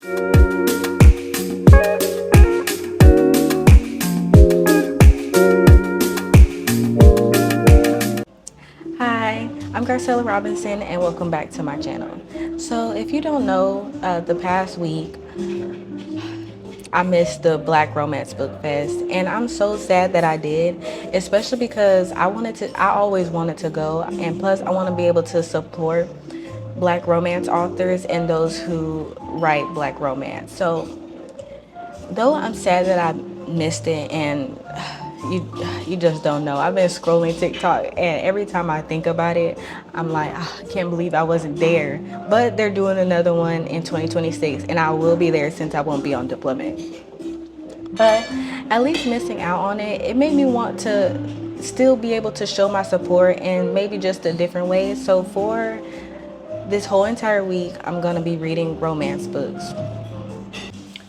Hi, I'm Garcella Robinson and welcome back to my channel. So if you don't know, the past week I missed the Black Romance Bookfest, and I'm so sad that I did, especially because I always wanted to go, and plus I want to be able to support Black romance authors and those who write Black romance. So though I'm sad that I missed it, and you just don't know. I've been scrolling TikTok, and every time I think about it, I'm like, "Ah, I can't believe I wasn't there." But they're doing another one in 2026, and I will be there since I won't be on deployment. But at least missing out on it, it made me want to still be able to show my support in maybe just a different way. So for this whole entire week, I'm gonna be reading romance books.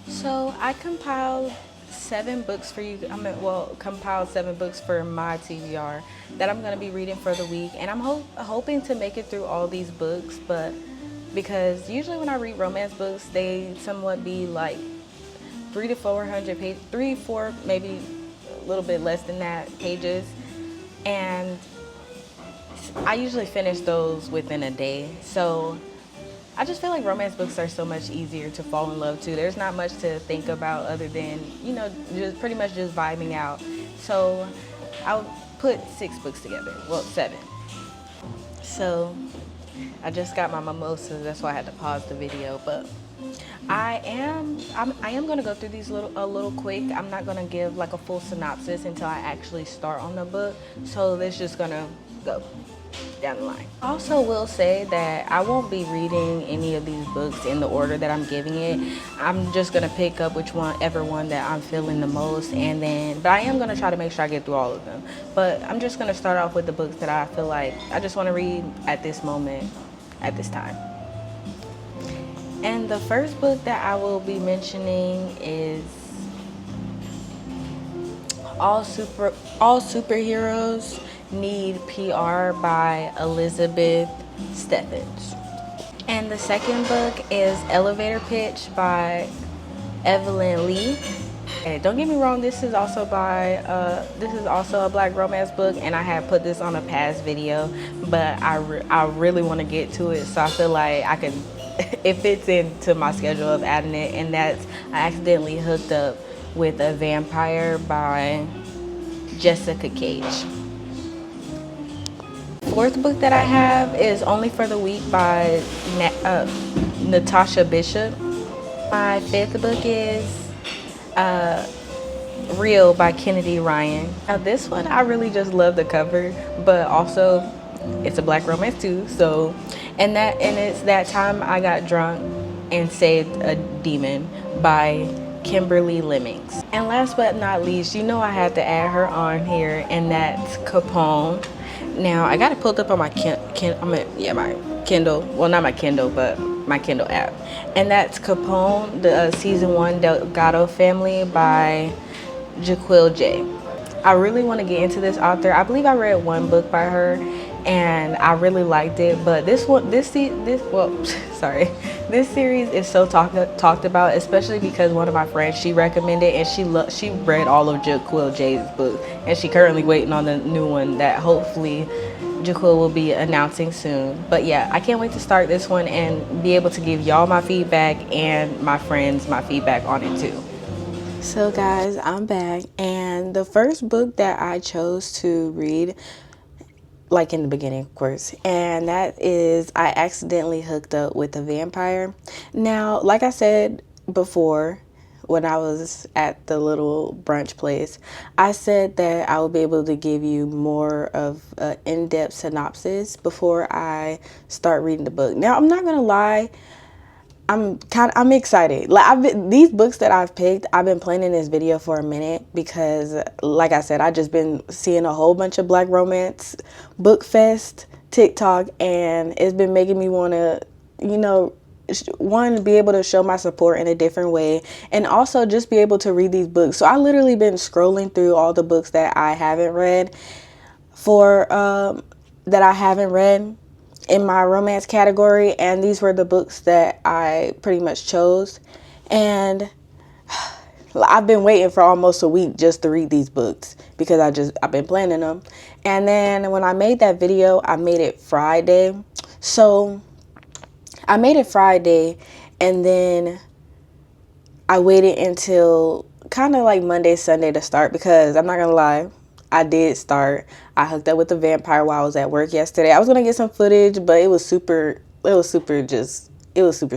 So I compiled 7 books for you. Compiled 7 books for my TBR that I'm gonna be reading for the week, and I'm hoping to make it through all these books. But because usually when I read romance books, they somewhat be like 300 to 400 pages, 4, maybe a little bit less than that pages, and I usually finish those within a day. So I just feel like romance books are so much easier to fall in love to. There's not much to think about other than, just pretty much just vibing out. So I'll put 6 books together. Well, 7. So I just got my mimosas, that's why I had to pause the video. But I am gonna go through these a little quick. I'm not gonna give like a full synopsis until I actually start on the book. So this just gonna go down the line. I also will say that I won't be reading any of these books in the order that I'm giving it. I'm just gonna pick up whichever one that I'm feeling the most, but I am gonna try to make sure I get through all of them. But I'm just gonna start off with the books that I feel like I just want to read at this moment, at this time. And the first book that I will be mentioning is All Superheroes Need PR by Elizabeth Steffens. And the second book is Elevator Pitch by Evelyn Lee. And don't get me wrong, this is also a Black romance book, and I had put this on a past video, but I really want to get to it, so I feel like I could it fits into my schedule of adding it, and that's I Accidentally Hooked Up with a Vampire by Jessica Cage. Fourth book that I have is Only for the Week by Natasha Bishop. My fifth book is Real by Kennedy Ryan. Now this one I really just love the cover, but also it's a Black romance too. So, and it's That Time I Got Drunk and Saved a Demon by Kimberly Lemmings. And last but not least, I had to add her on here, and that's Capone. Now I got it pulled up on my my Kindle. Well, not my Kindle, but my Kindle app. And that's Capone, the season 1 Delgado Family by Jaquil J. I really want to get into this author. I believe I read 1 book by her, and I really liked it. But this series is so talked about, especially because one of my friends, she recommended, and she read all of Jaquil J's books, and she currently waiting on the new one that hopefully Jaquil will be announcing soon. But yeah, I can't wait to start this one and be able to give y'all my feedback and my friends my feedback on it too. So guys, I'm back, and the first book that I chose to read, like in the beginning, of course, and that is I Accidentally Hooked Up with a Vampire. Now, like I said before, when I was at the little brunch place, I said that I would be able to give you more of an in-depth synopsis before I start reading the book. Now, I'm not gonna lie, I'm excited. These books that I've picked, I've been planning this video for a minute because, like I said, I just been seeing a whole bunch of Black Romance Bookfest TikTok, and it's been making me want to, be able to show my support in a different way, and also just be able to read these books. So I literally been scrolling through all the books that I haven't read in my romance category, and these were the books that I pretty much chose. And I've been waiting for almost a week just to read these books because I've been planning them. And then when I made that video, I made it Friday. So I made it Friday, and then I waited until kind of like Monday, Sunday to start, because I'm not gonna lie, I did start. I hooked up with the vampire while I was at work yesterday. I was gonna get some footage, but it was super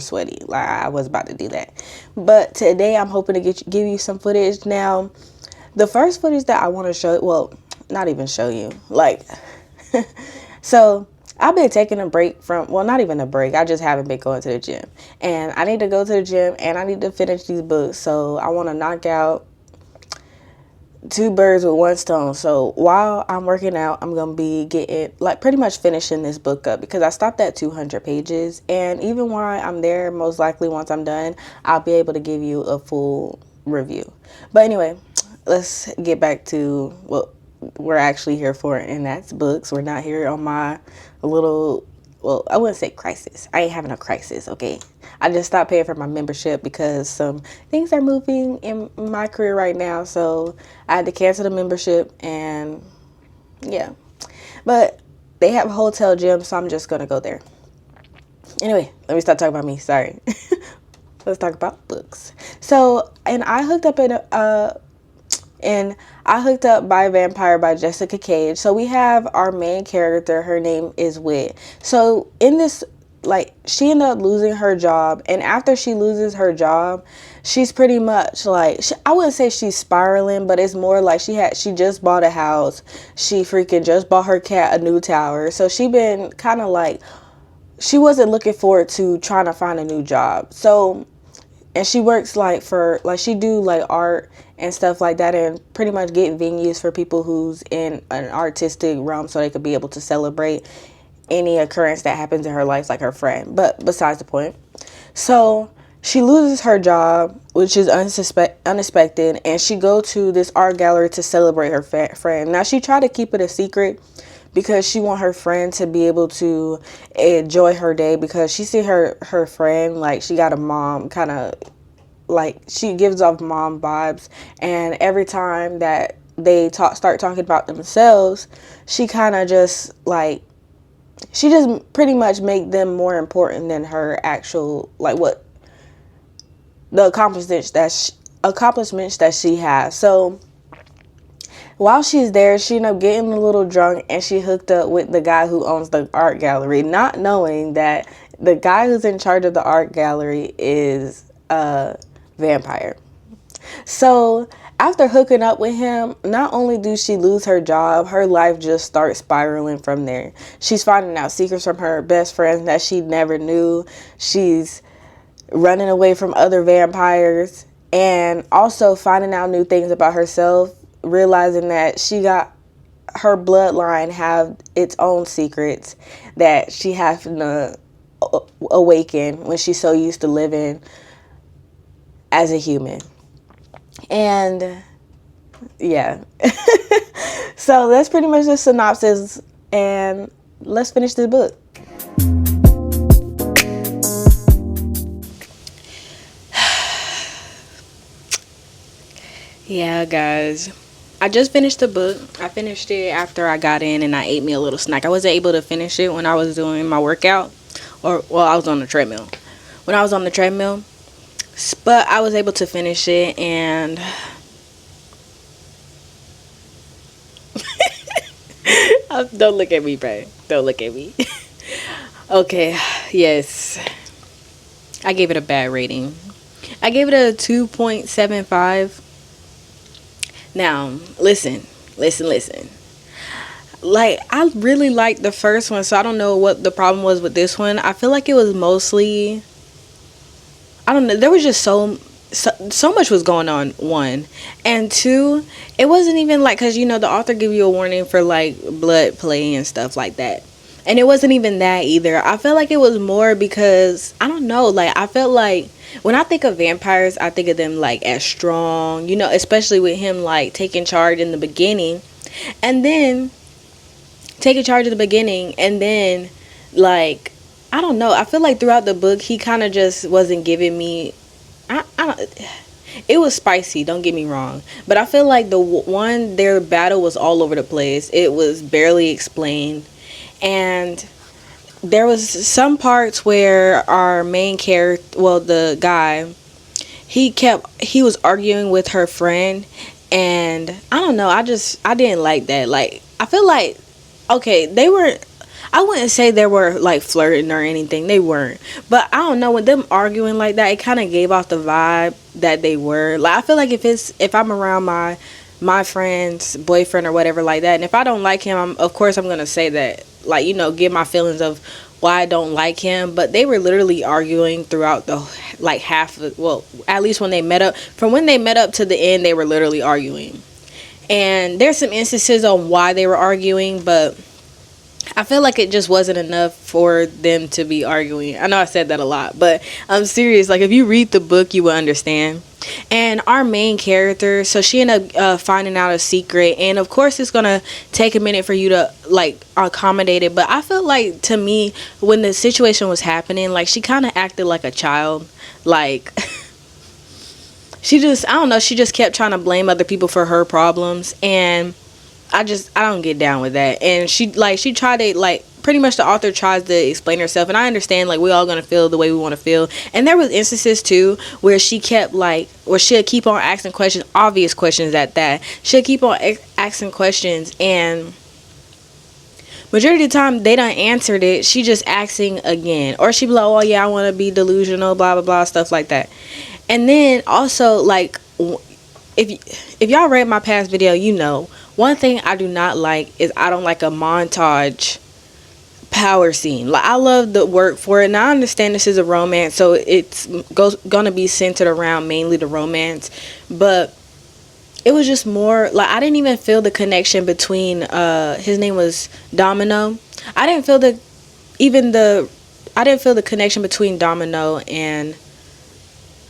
sweaty. Like, I was about to do that. But today I'm hoping to give you some footage. Now, the first footage that I want to show, well, not even show you, like, so I've been taking a break from, well, not even a break. I just haven't been going to the gym. And I need to go to the gym, and I need to finish these books. So I want to knock out two birds with one stone. So while I'm working out, I'm going to be getting, like, pretty much finishing this book up, because I stopped at 200 pages. And even while I'm there, most likely once I'm done, I'll be able to give you a full review. But anyway, let's get back to what we're actually here for, and that's books. We're not here on my little, well, I wouldn't say crisis. I ain't having a crisis, okay? I just stopped paying for my membership because some things are moving in my career right now, so I had to cancel the membership, and yeah. But they have a hotel gym, so I'm just gonna go there. Anyway, let me stop talking about me. Sorry. Let's talk about books. So, and I hooked up by Vampire by Jessica Cage. So we have our main character. Her name is Wit. So in this, like, she ended up losing her job, and after she loses her job, she's pretty much like, I wouldn't say she's spiraling, but it's more like she just bought a house. She freaking just bought her cat a new tower. So she been kind of like, she wasn't looking forward to trying to find a new job. So, and she works like for, like, she do like art and stuff like that, and pretty much get venues for people who's in an artistic realm, so they could be able to celebrate any occurrence that happens in her life, like her friend. But besides the point. So she loses her job, which is unexpected, and she go to this art gallery to celebrate her friend. Now, she tried to keep it a secret because she want her friend to be able to enjoy her day, because she see her friend, like, she got a mom, kind of like, she gives off mom vibes, and every time that they start talking about themselves, she kind of just like, she just pretty much make them more important than her actual, like, what the accomplishments that she has. So while she's there, she ended up getting a little drunk, and she hooked up with the guy who owns the art gallery, not knowing that the guy who's in charge of the art gallery is a vampire. So after hooking up with him, not only do she lose her job, her life just starts spiraling from there. She's finding out secrets from her best friends that she never knew. She's running away from other vampires, and also finding out new things about herself, realizing that her bloodline have its own secrets that she has to awaken when she's so used to living as a human. And yeah. So that's pretty much the synopsis, and let's finish this book. Yeah, guys, I just finished the book. I finished it after I got in and I ate me a little snack. I wasn't able to finish it when I was doing my workout, or, well, I was on the treadmill. When I was on the treadmill, but I was able to finish it, and don't look at me, bro. Don't look at me. Okay, yes. I gave it a bad rating. I gave it a 2.75. Now, listen. Like, I really liked the first one, so I don't know what the problem was with this one. I feel like it was mostly, I don't know, there was just so much was going on, one. And two, it wasn't even like, because, you know, the author give you a warning for, like, blood play and stuff like that. And it wasn't even that either. I felt like it was more because, I don't know, like, I felt like when I think of vampires, I think of them, like, as strong, you know, especially with him, like, taking charge in the beginning. And then, like, I don't know, I feel like throughout the book, he kind of just wasn't giving me, I it was spicy, don't get me wrong, but I feel like their battle was all over the place. It was barely explained, and there was some parts where our main character, well, the guy, he was arguing with her friend, and I don't know, I didn't like that. Like, I feel like, okay, they were, I wouldn't say they were like flirting or anything, they weren't, but I don't know, with them arguing like that, it kind of gave off the vibe that they were. Like, I feel like if I'm around my friend's boyfriend or whatever like that, and if I don't like him, of course I'm gonna say that, like, give my feelings of why I don't like him. But they were literally arguing throughout the, like, half of, well, at least when they met up, from when they met up to the end, they were literally arguing. And there's some instances on why they were arguing, but I feel like it just wasn't enough for them to be arguing. I know I said that a lot, but I'm serious. Like, if you read the book, you will understand. And our main character, so she ended up finding out a secret, and of course it's gonna take a minute for you to, like, accommodate it. But I felt like, to me, when the situation was happening, like, she kind of acted like a child. Like, I don't know, she just kept trying to blame other people for her problems, and I don't get down with that. And she tried to, like, pretty much the author tries to explain herself, and I understand, like, we all gonna feel the way we want to feel. And there was instances too where she kept, like, where she'd keep on asking questions, obvious questions at that. She'd keep on asking questions, and majority of the time they done answered it, she just asking again, or she'd be like, oh yeah, I want to be delusional, blah blah blah, stuff like that. And then also, like, if y'all read my past video, one thing I do not like is I don't like a montage power scene. Like, I love the work for it, and I understand this is a romance, so it's gonna be centered around mainly the romance, but it was just more like, I didn't even feel the connection between his name was Domino. I didn't feel the connection between Domino and,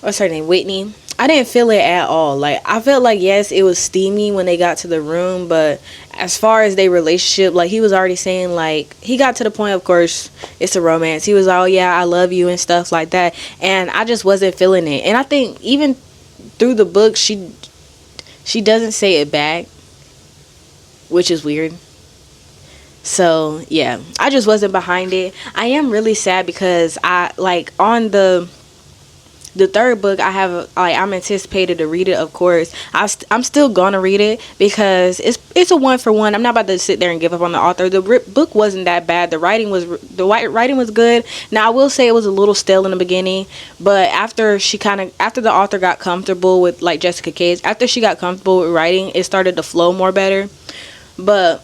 what's her name, Whitney. I didn't feel it at all. Like, I felt like, yes, it was steamy when they got to the room, but as far as their relationship, like, he was already saying, like, he got to the point, of course, it's a romance. He was like, oh yeah, I love you and stuff like that, and I just wasn't feeling it. And I think even through the book, she doesn't say it back, which is weird. So yeah, I just wasn't behind it. I am really sad because on the third book, I'm anticipated to read it. Of course, I'm still gonna read it because it's a one for one. I'm not about to sit there and give up on the author. The book wasn't that bad. The writing was good. Now, I will say it was a little stale in the beginning, but after the author got comfortable with, like, Jessica Cage, after she got comfortable with writing, it started to flow more better. But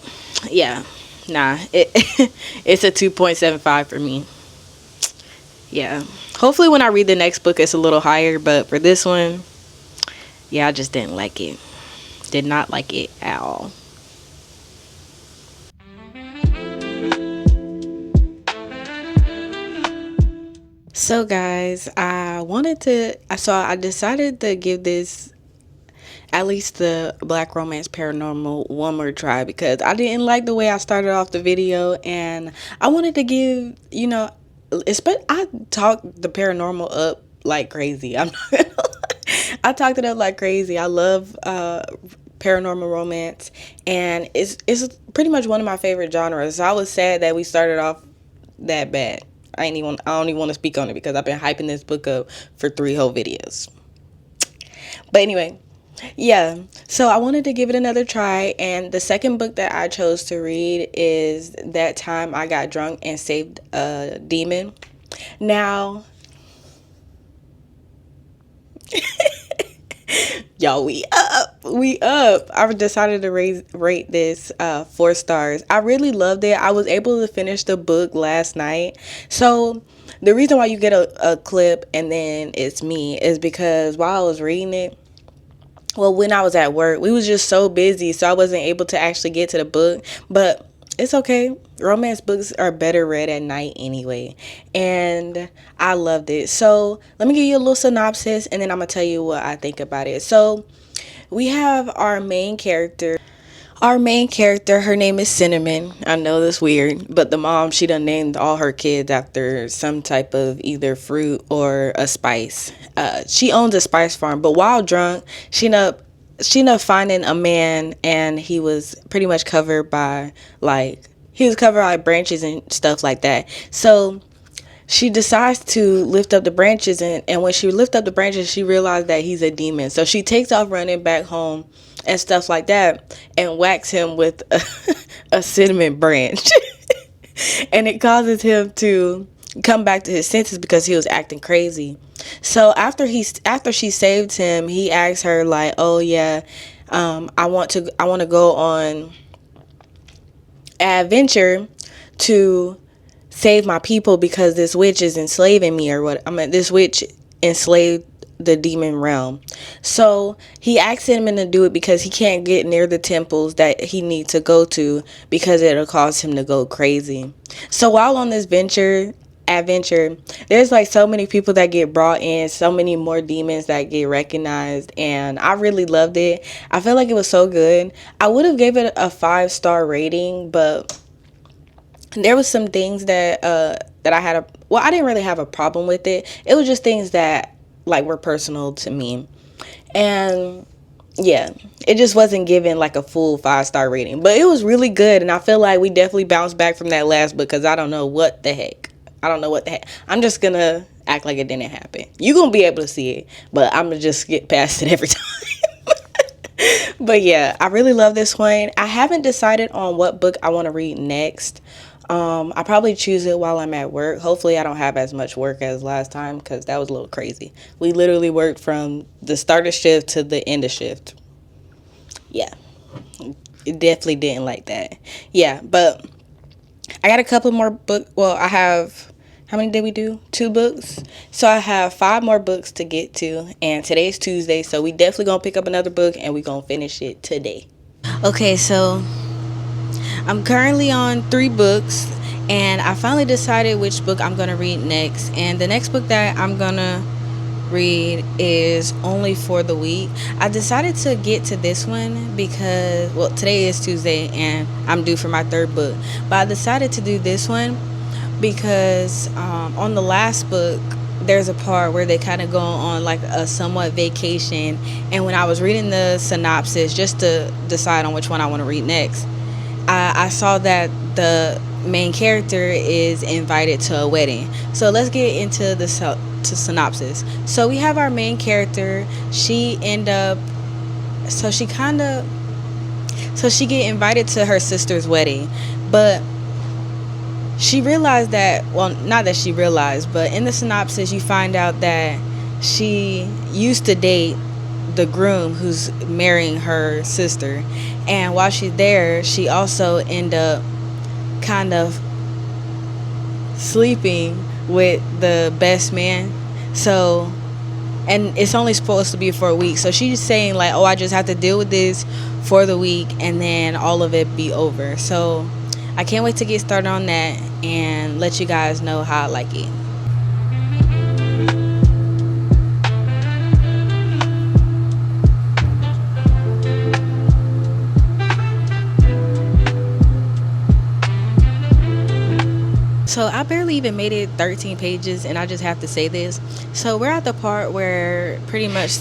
yeah, it's a 2.75 for me. Yeah. Hopefully when I read the next book, it's a little higher. But for this one, yeah, I just didn't like it. Did not like it at all. So guys, I decided to give this, at least the Black Romance Paranormal, one more try, because I didn't like the way I started off the video, and I wanted to give, I talked the paranormal up like crazy. I talked it up like crazy. I love paranormal romance, and it's pretty much one of my favorite genres. So I was sad that we started off that bad. I don't even want to speak on it because I've been hyping this book up for 3 whole videos. But anyway, yeah, so I wanted to give it another try, and the second book that I chose to read is That Time I Got Drunk and Saved a Demon. Now, y'all, we up. I decided to rate this 4 stars. I really loved it. I was able to finish the book last night. So the reason why you get a clip and then it's me is because while I was reading it, well, when I was at work, we was just so busy, so I wasn't able to actually get to the book. But it's okay. Romance books are better read at night anyway. And I loved it. So let me give you a little synopsis, and then I'm going to tell you what I think about it. So we have our main character. Our main character, her name is Cinnamon. I know that's weird, but the mom, she done named all her kids after some type of either fruit or a spice. She owns a spice farm, but while drunk, she ended up finding a man, and he was pretty much covered by branches and stuff like that. So she decides to lift up the branches, and when she lift up the branches, she realized that he's a demon. So she takes off running back home and stuff like that, and whacks him with a cinnamon branch. And it causes him to come back to his senses because he was acting crazy. So after she saved him, he asks her like, "Oh yeah, I want to go on an adventure to save my people because this witch is enslaving me, or what? I mean, this witch enslaved the demon realm." So he asks him to do it because he can't get near the temples that he needs to go to because it'll cause him to go crazy. So while on this adventure, there's like so many people that get brought in, so many more demons that get recognized, and I really loved it. I feel like it was so good. I would have gave it a 5-star rating, but there was some things that I had I didn't really have a problem with it. It was just things that like were personal to me. And yeah, it just wasn't given like a full 5-star rating, but it was really good. And I feel like we definitely bounced back from that last book because I don't know what the heck. I'm just gonna act like it didn't happen. You're gonna be able to see it, but I'm gonna just get past it every time. But yeah, I really love this one. I haven't decided on what book I want to read next. I probably choose it while I'm at work. Hopefully I don't have as much work as last time because that was a little crazy. We literally worked from the start of shift to the end of shift. Yeah, it definitely didn't like that. Yeah, but I got a couple more books. Well, I have, how many did we do? 2 books. So I have 5 more books to get to, and today's Tuesday, so we definitely gonna pick up another book and we gonna finish it today. Okay, so I'm currently on 3 books, and I finally decided which book I'm going to read next. And the next book that I'm going to read is Only for the Weak. I decided to get to this one because, well, today is Tuesday and I'm due for my 3rd book. But I decided to do this one because on the last book, there's a part where they kind of go on like a somewhat vacation. And when I was reading the synopsis just to decide on which one I want to read next, I saw that the main character is invited to a wedding. So let's get into the synopsis. So we have our main character. She get invited to her sister's wedding, but she realized that, well, not that she realized, but in the synopsis you find out that she used to date the groom who's marrying her sister, and while she's there she also end up kind of sleeping with the best man. So, and it's only supposed to be for a week, so she's saying like, oh, I just have to deal with this for the week and then all of it be over. So I can't wait to get started on that and let you guys know how I like it. So I barely even made it 13 pages, and I just have to say this. So we're at the part where pretty much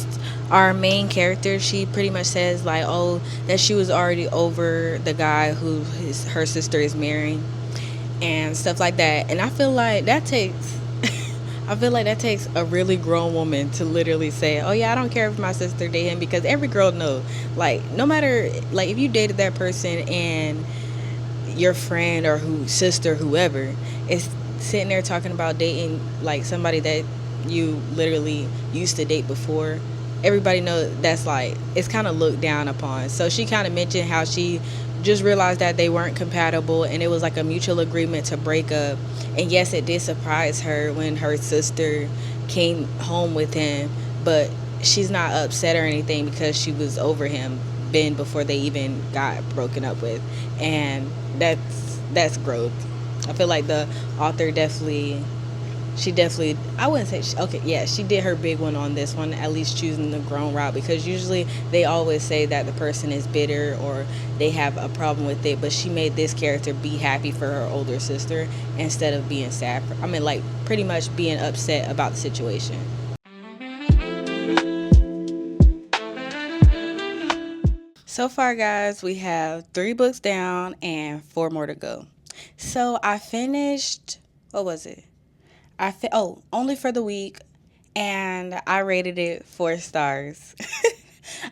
our main character, she pretty much says like, oh, that she was already over the guy who her sister is marrying and stuff like that. And I feel like that takes a really grown woman to literally say, oh yeah, I don't care if my sister dated him, because every girl knows, like, no matter, like, if you dated that person and your friend or sister, whoever, is sitting there talking about dating like somebody that you literally used to date before, everybody knows that's like, it's kind of looked down upon. So she kind of mentioned how she just realized that they weren't compatible and it was like a mutual agreement to break up. And yes, it did surprise her when her sister came home with him, but she's not upset or anything because she was over him been before they even got broken up with. And that's growth. I feel like the author definitely she definitely, I wouldn't say okay, yeah, she did her big one on this one, at least choosing the grown route, because usually they always say that the person is bitter or they have a problem with it, but she made this character be happy for her older sister instead of being sad I mean, like, pretty much being upset about the situation. So far, guys, we have 3 books down and 4 more to go. So I finished, what was it? Only for the week, and I rated it 4 stars.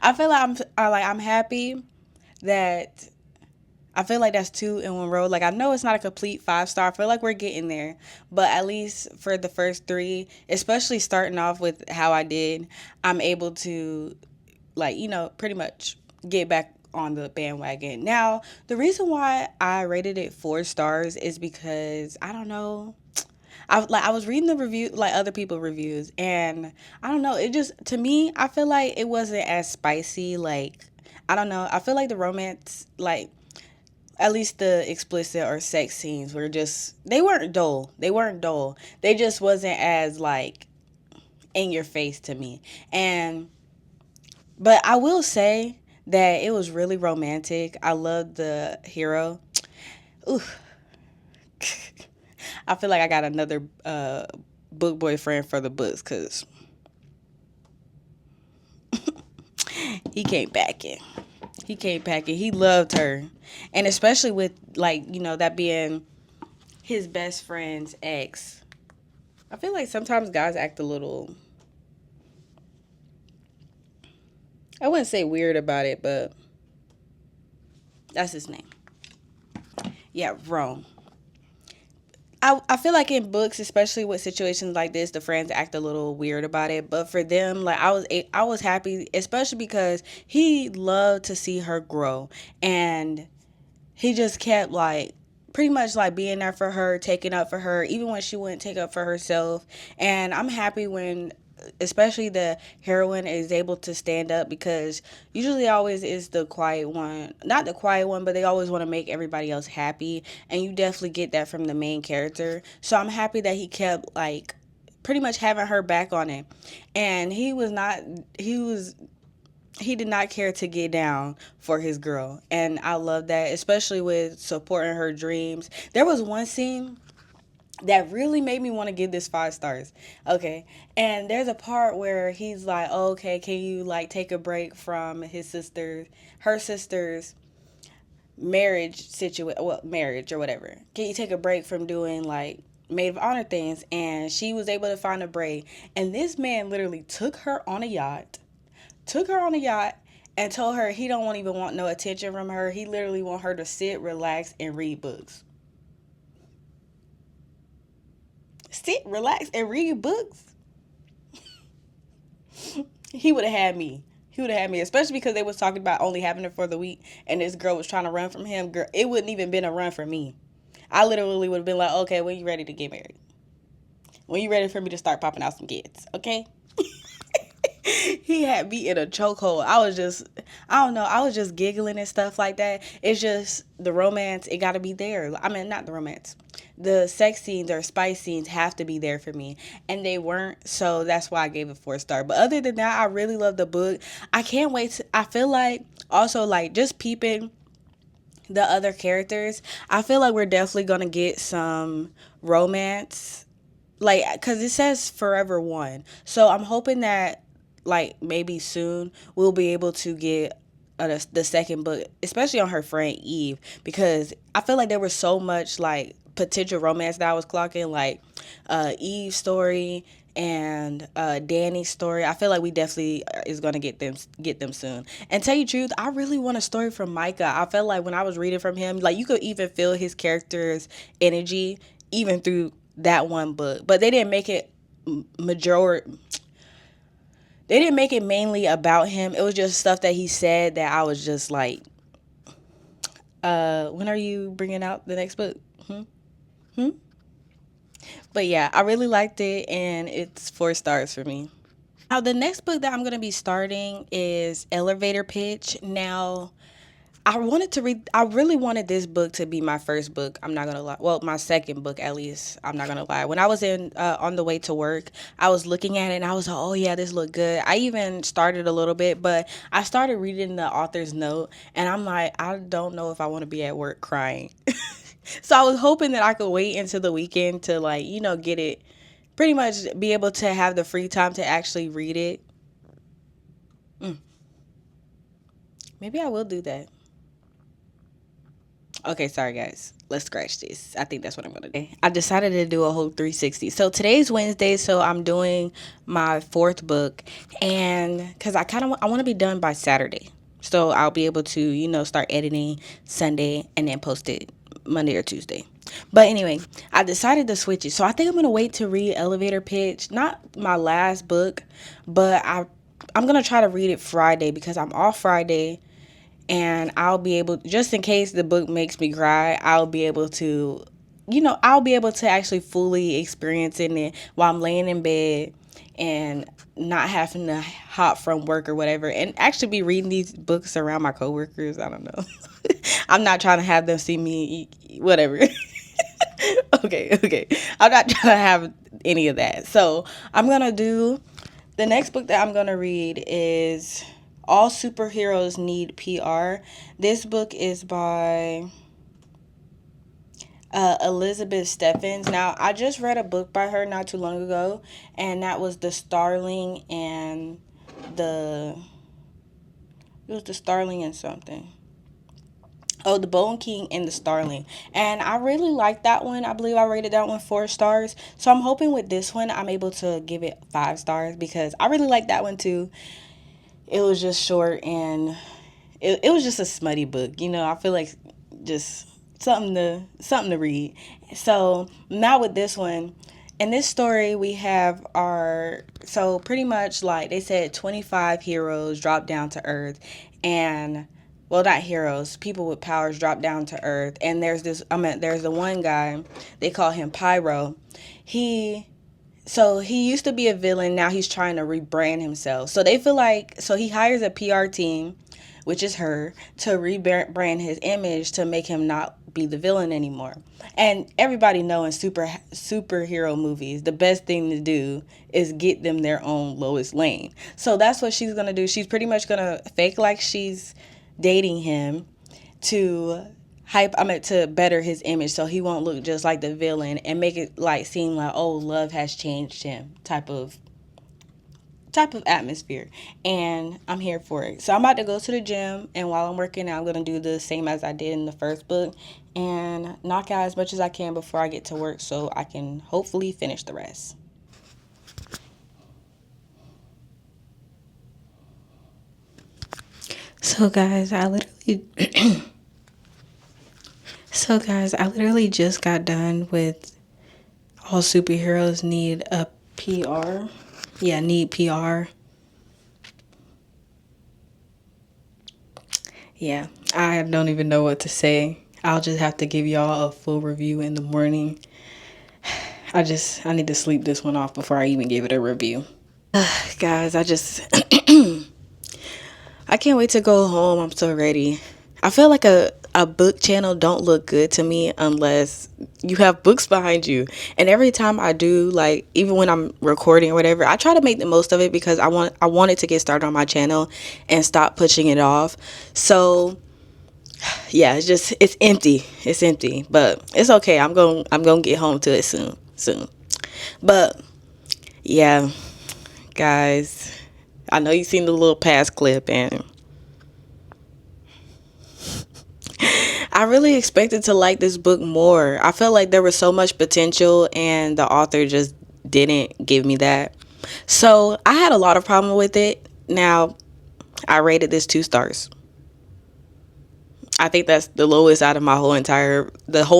I feel like I'm happy that I feel like that's 2 in 1 row. Like, I know it's not a complete 5 star. I feel like we're getting there, but at least for the first 3, especially starting off with how I did, I'm able to, like, pretty much get back on the bandwagon. Now, the reason why I rated it 4 stars is because I don't know. I was reading the review, like other people reviews, and I don't know, it just, to me, I feel like it wasn't as spicy. Like, I don't know, I feel like the romance, like, at least the explicit or sex scenes were just, they weren't dull, they just wasn't as, like, in your face to me. And but I will say that it was really romantic. I loved the hero. Ooh, I feel like I got another book boyfriend for the books, because he came back in. He came back in. He loved her. And especially with, like, that being his best friend's ex. I feel like sometimes guys act a little, I wouldn't say weird about it, but that's his name. Yeah, wrong. I feel like in books, especially with situations like this, the friends act a little weird about it. But for them, like, I was happy, especially because he loved to see her grow, and he just kept, like, pretty much, like, being there for her, taking up for her, even when she wouldn't take up for herself. And I'm happy when, especially the heroine is able to stand up, because usually always is the quiet one, not the quiet one, but they always want to make everybody else happy, and you definitely get that from the main character. So I'm happy that he kept, like, pretty much having her back on it. And he did not care to get down for his girl. And I love that, especially with supporting her dreams. There was one scene that really made me want to give this 5 stars. Okay. And there's a part where he's like, oh, okay, can you, like, take a break from her sister's marriage or whatever? Can you take a break from doing, like, maid of honor things? And she was able to find a break. And this man literally took her on a yacht and told her he don't even want no attention from her. He literally want her to sit, relax, and read books. Sit, relax, and read books. He would have had me. He would have had me, especially because they was talking about only having it for the week, and this girl was trying to run from him. Girl, it wouldn't even been a run for me. I literally would have been like, okay, when you ready to get married? When you ready for me to start popping out some kids? Okay. He had me in a chokehold. I don't know, I was just giggling and stuff like that. It's just the romance, it got to be there. I mean, not the romance. The sex scenes or spice scenes have to be there for me, and they weren't, so that's why I gave it 4 star. But other than that, I really love the book. I can't wait to, I feel like, also, like, just peeping the other characters, I feel like we're definitely gonna get some romance, like, because it says forever one, so I'm hoping that, like, maybe soon we'll be able to get the second book, especially on her friend Eve, because I feel like there was so much, like, potential romance that I was clocking, like, Eve's story and Danny's story. I feel like we definitely is gonna get them soon. And tell you the truth, I really want a story from Micah. I felt like when I was reading from him, like, you could even feel his character's energy even through that one book. But they didn't make it major. They didn't make it mainly about him. It was just stuff that he said that I was just like, when are you bringing out the next book? Hmm? But yeah, I really liked it, and it's 4 stars for me. Now, the next book that I'm going to be starting is Elevator Pitch. Now, I wanted to read. I really wanted this book to be my first book. I'm not gonna lie. Well, my second book at least. I'm not gonna lie. When I was in on the way to work, I was looking at it and I was like, "Oh yeah, this looked good." I even started a little bit, but I started reading the author's note, and I'm like, I don't know if I want to be at work crying. So I was hoping that I could wait until the weekend to like get it, pretty much be able to have the free time to actually read it. Maybe I will do that. Okay, sorry guys. Let's scratch this. I think that's what I'm gonna do. I decided to do a whole 360. So today's Wednesday, so I'm doing my fourth book, and because I want to be done by Saturday, so I'll be able to start editing Sunday and then post it Monday or Tuesday. But anyway, I decided to switch it. So I think I'm gonna wait to read Elevator Pitch, not my last book, but I'm gonna try to read it Friday because I'm off Friday, and I'll be able, just in case the book makes me cry, I'll be able to actually fully experience it while I'm laying in bed and not having to hop from work or whatever, and actually be reading these books around my coworkers. I don't know. I'm not trying to have them see me whatever. Okay. I'm not trying to have any of that. So I'm gonna do the next book that I'm gonna read is All Superheroes Need PR. This book is by Elizabeth Steffens. Now, I just read a book by her not too long ago, and that was The Starling and the. It was The Starling and something. Oh, The Bone King and The Starling. And I really liked that one. I believe I rated that one 4 stars. So I'm hoping with this one I'm able to give it 5 stars because I really like that one too. It was just short and it was just a smutty book. I feel like just something to read. So now with this one, in this story we have so pretty much like they said 25 heroes drop down to earth, and well, not heroes, people with powers drop down to earth, and there's the one guy, they call him Pyro. He used to be a villain. Now he's trying to rebrand himself. So they feel like, so he hires a PR team, which is her, to rebrand his image to make him not be the villain anymore. And everybody know in superhero movies, the best thing to do is get them their own Lois Lane. So that's what she's gonna do. She's pretty much gonna fake like she's dating him to to better his image so he won't look just like the villain, and make it like seem like, oh, love has changed him type of atmosphere. And I'm here for it. So I'm about to go to the gym, and while I'm working out, I'm going to do the same as I did in the first book and knock out as much as I can before I get to work so I can hopefully finish the rest. So guys, I literally just got done with All Superheroes Need a PR. Yeah, need PR. Yeah, I don't even know what to say. I'll just have to give y'all a full review in the morning. I need to sleep this one off before I even give it a review. Guys, I can't wait to go home. I'm so ready. I feel like a book channel don't look good to me unless you have books behind you. And every time I do, like even when I'm recording or whatever, I try to make the most of it because I wanted to get started on my channel and stop pushing it off. So yeah, it's empty. It's empty, but it's okay. I'm going to get home to it soon. But yeah, guys, I know you've seen the little past clip, and I really expected to like this book more. I felt like there was so much potential and the author just didn't give me that. So I had a lot of problem with it. Now, I rated this 2 stars. I think that's the lowest out of the whole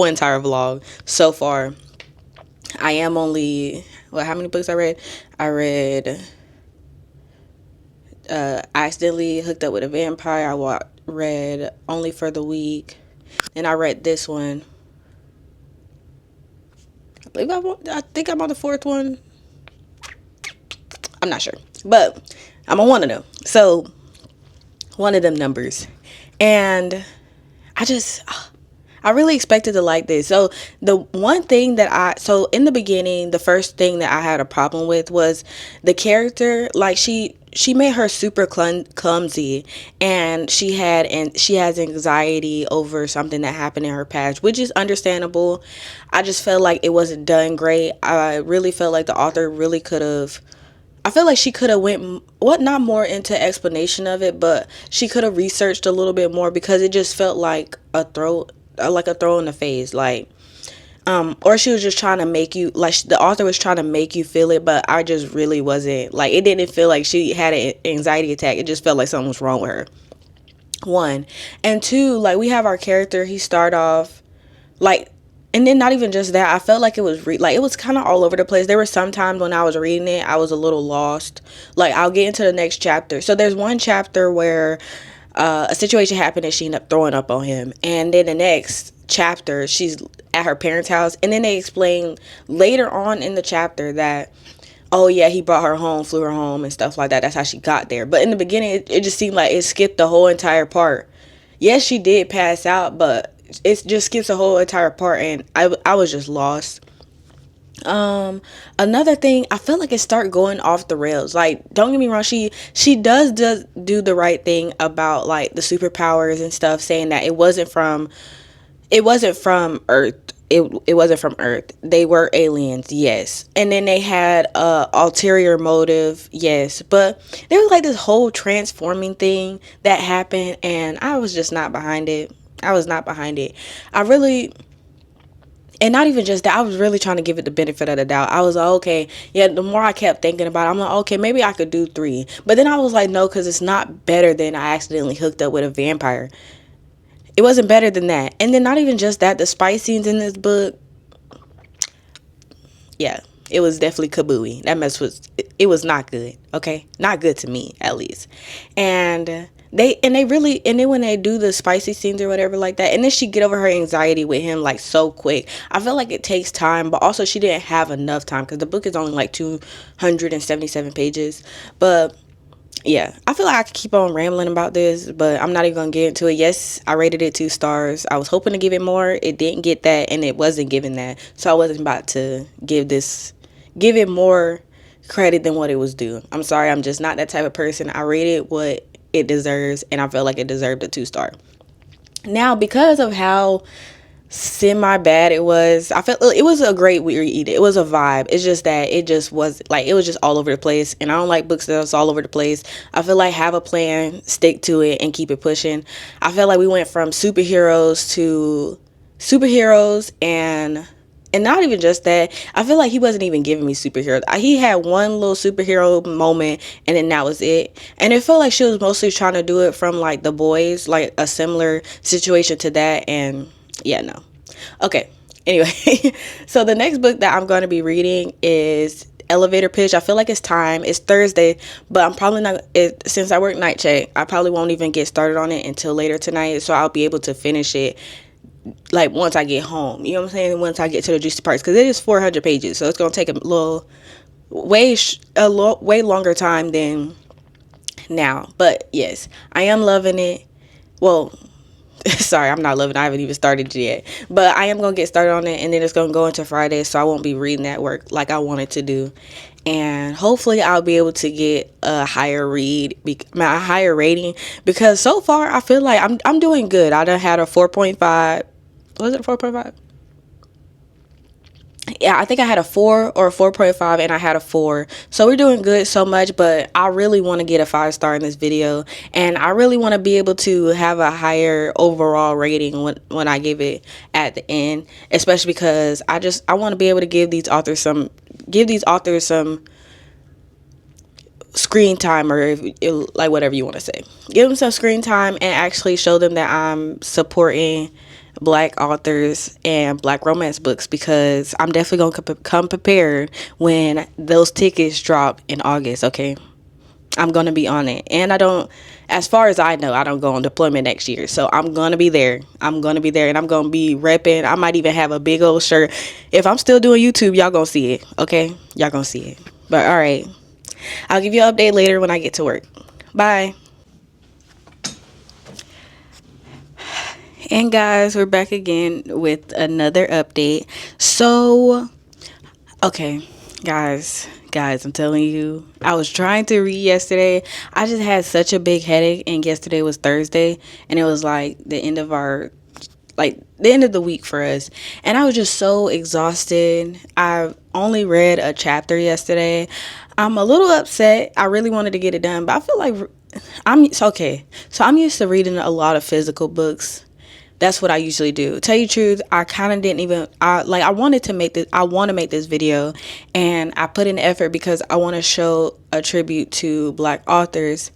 entire vlog so far. I am only, how many books I read? I read Accidentally Hooked Up with a Vampire. I read Only for the Week. And I read this one. I think I'm on the 4th one. I'm not sure. But I'm on one of them. So, one of them numbers. And I really expected to like this. So the one thing that so in the beginning, the first thing that I had a problem with was the character. Like she made her super clumsy, and she has anxiety over something that happened in her past, which is understandable. I just felt like it wasn't done great. I really felt like the author really could have, I feel like she could have went what not more into explanation of it, but she could have researched a little bit more, because it just felt like a throw in the face, like or she was just trying to make you, like, the author was trying to make you feel it, but I just really wasn't, like, it didn't feel like she had an anxiety attack. It just felt like something was wrong with her. One. And two, like, we have our character, he started off like, and then not even just that, I felt like it was like it was kind of all over the place. There were some times when I was reading it, I was a little lost. Like, I'll get into the next chapter. So there's one chapter where a situation happened and she ended up throwing up on him, and then the next chapter she's at her parents' house, and then they explain later on in the chapter that, oh yeah, he brought her home, flew her home and stuff like that. That's how she got there. But in the beginning, it just seemed like it skipped the whole entire part. Yes, she did pass out, but it just skips the whole entire part, and I was just lost. Another thing, I feel like it start going off the rails. Like, don't get me wrong, she does do the right thing about, like, the superpowers and stuff, saying that it wasn't from Earth. It wasn't from Earth. They were aliens, yes. And then they had a ulterior motive, yes. But there was like this whole transforming thing that happened, and I was just not behind it. I was not behind it. I really, and not even just that, I was really trying to give it the benefit of the doubt. I was like, okay, yeah, the more I kept thinking about it, I'm like, okay, maybe I could do 3. But then I was like, no, because it's not better than I accidentally hooked up with a vampire. It wasn't better than that. And then not even just that, the spice scenes in this book, yeah, it was definitely kabooey. That mess was, it was not good, okay? Not good to me, at least. And they really, and then when they do the spicy scenes or whatever like that, and then she get over her anxiety with him like so quick. I feel like it takes time, but also she didn't have enough time, because the book is only like 277 pages. But yeah, I feel like I could keep on rambling about this, but I'm not even gonna get into it. Yes, I rated it 2 stars. I was hoping to give it more. It didn't get that, and it wasn't given that, so I wasn't about to give it more credit than what it was due. I'm sorry, I'm just not that type of person. I rated what it deserves, and I felt like it deserved a 2-star. Now, because of how semi bad it was, I felt it was a great read. It was a vibe. It's just that it just was like, it was just all over the place, and I don't like books that's all over the place. I feel like have a plan, stick to it, and keep it pushing. I feel like we went from superheroes to superheroes, and not even just that. I feel like he wasn't even giving me superheroes. He had one little superhero moment, and then that was it. And it felt like she was mostly trying to do it from like The Boys, like a similar situation to that. And yeah, no. Okay. Anyway, so the next book that I'm going to be reading is Elevator Pitch. I feel like it's time. It's Thursday, but I'm probably not, since I work night check, I probably won't even get started on it until later tonight. So I'll be able to finish it like once I get home. You know what I'm saying? Once I get to the juicy parts, because it is 400 pages, so it's going to take way longer time than now. But yes, I am loving it. Well, sorry, I'm not loving it. I haven't even started yet. But I am going to get started on it, and then it's going to go into Friday, so I won't be reading that work like I wanted to do. And hopefully I'll be able to get a higher rating, because so far I feel like I'm doing good. I done had a 4.5. Was it a 4.5? Yeah, I think I had a 4 or a 4.5, and I had a 4. So we're doing good so much, but I really want to get a 5-star in this video, and I really want to be able to have a higher overall rating when I give it at the end, especially because I want to be able to give these authors some screen time, or like whatever you want to say. Give them some screen time and actually show them that I'm supporting Black authors and Black romance books, because I'm definitely going to come prepared when those tickets drop in August, okay? I'm going to be on it. And as far as I know, I don't go on deployment next year. So I'm going to be there. And I'm going to be repping. I might even have a big old shirt. If I'm still doing YouTube, y'all going to see it, okay? Y'all going to see it. But all right. I'll give you an update later when I get to work. Bye. And guys, we're back again with another update. So, okay, guys, I'm telling you, I was trying to read yesterday. I just had such a big headache, and yesterday was Thursday, and it was like the end of the week for us, and I was just so exhausted. I only read a chapter yesterday. I'm a little upset. I really wanted to get it done, but I feel like it's okay. So I'm used to reading a lot of physical books. That's what I usually do. Tell you the truth, I kind of didn't even I wanted to make this, I want to make this video, and I put in effort because I want to show a tribute to Black authors